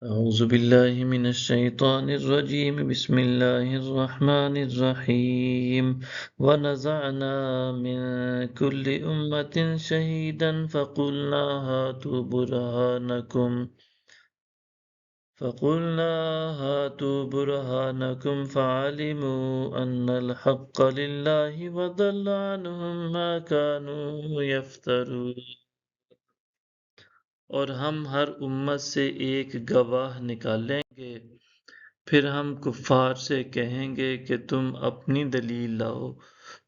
أعوذ بالله من الشيطان الرجيم بسم الله الرحمن الرحيم ونزعنا من كل أمة شهيدا فقلنا هاتوا برهانكم فعلموا أن الحق لله وضل عنهم ما كانوا يفترون۔ اور ہم ہر امت سے ایک گواہ نکالیں گے، پھر ہم کفار سے کہیں گے کہ تم اپنی دلیل لاؤ،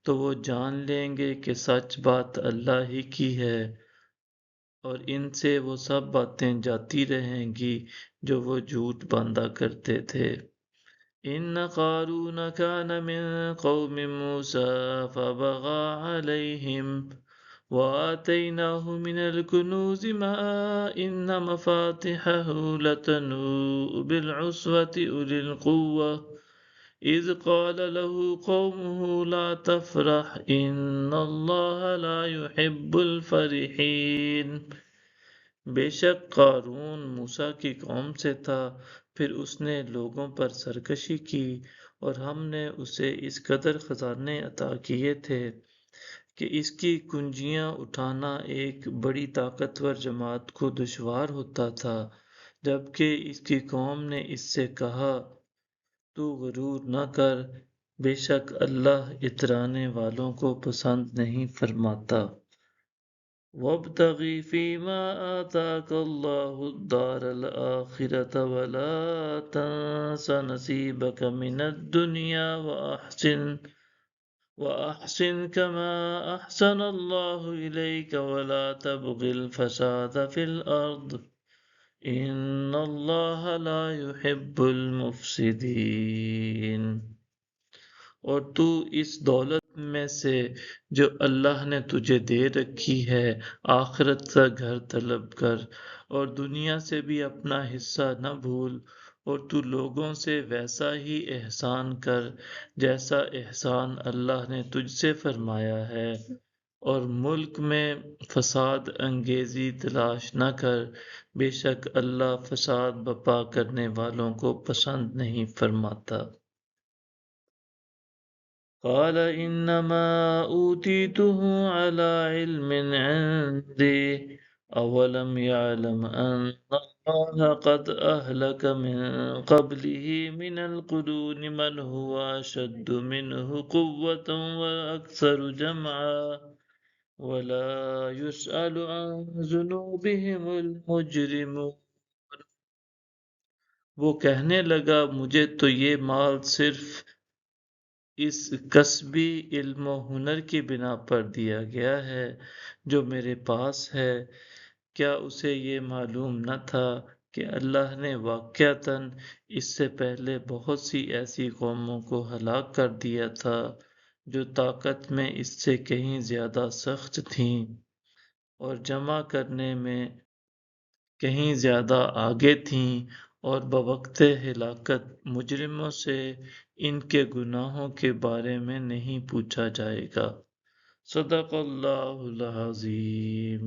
تو وہ جان لیں گے کہ سچ بات اللہ ہی کی ہے، اور ان سے وہ سب باتیں جاتی رہیں گی جو وہ جھوٹ باندھا کرتے تھے۔ ان قارون كان من قوم موسى فبغى عليهم وآتيناه من الكنوز ما إن مفاتحه لتنوء بالعصبة أولي القوة إذ قال له قومه لا تفرح إن الله لا يحب الفرحين۔ بے شک قارون موسیٰ کی قوم سے تھا، پھر اس نے لوگوں پر سرکشی کی، اور ہم نے اسے اس قدر خزانے عطا کیے تھے کہ اس کی کنجیاں اٹھانا ایک بڑی طاقتور جماعت کو دشوار ہوتا تھا، جبکہ اس کی قوم نے اس سے کہا تو غرور نہ کر، بے شک اللہ اترانے والوں کو پسند نہیں فرماتا۔ وَابْتَغِ فِيمَا آتَاكَ اللَّهُ الدَّارَ الْآخِرَةَ وَلَا تَنْسَ نَصِيبَكَ مِنَ الدُّنْيَا وَأَحْسِنْ كَمَا أَحْسَنَ اللَّهُ إِلَيْكَ وَلَا تَبْغِ الْفَسَادَ فِي الْأَرْضِ إِنَّ اللَّهَ لَا يُحِبُّ الْمُفْسِدِينَ۔ اور تو اس دولت میں سے جو اللہ نے تجھے دے رکھی ہے آخرت کا گھر طلب کر، اور دنیا سے بھی اپنا حصہ نہ بھول، اور تو لوگوں سے ویسا ہی احسان کر جیسا احسان اللہ نے تجھ سے فرمایا ہے، اور ملک میں فساد انگیزی تلاش نہ کر، بے شک اللہ فساد بپا کرنے والوں کو پسند نہیں فرماتا۔ قال انما اوتیته على علم عندي اولم يعلم ان الله قد اهلك من قبله من القرون من هو اشد منه قوة واكثر جمعا ولا يسأل عن ذنوبهم المجرمون۔ وہ کہنے لگا مجھے تو یہ مال صرف اس کسبی علم و ہنر کی بنا پر دیا گیا ہے جو میرے پاس ہے، کیا اسے یہ معلوم نہ تھا کہ اللہ نے واقعتاً اس سے پہلے بہت سی ایسی قوموں کو ہلاک کر دیا تھا جو طاقت میں اس سے کہیں زیادہ سخت تھیں اور جمع کرنے میں کہیں زیادہ آگے تھیں، اور بوقت ہلاکت مجرموں سے ان کے گناہوں کے بارے میں نہیں پوچھا جائے گا۔ صدق اللہ العظیم۔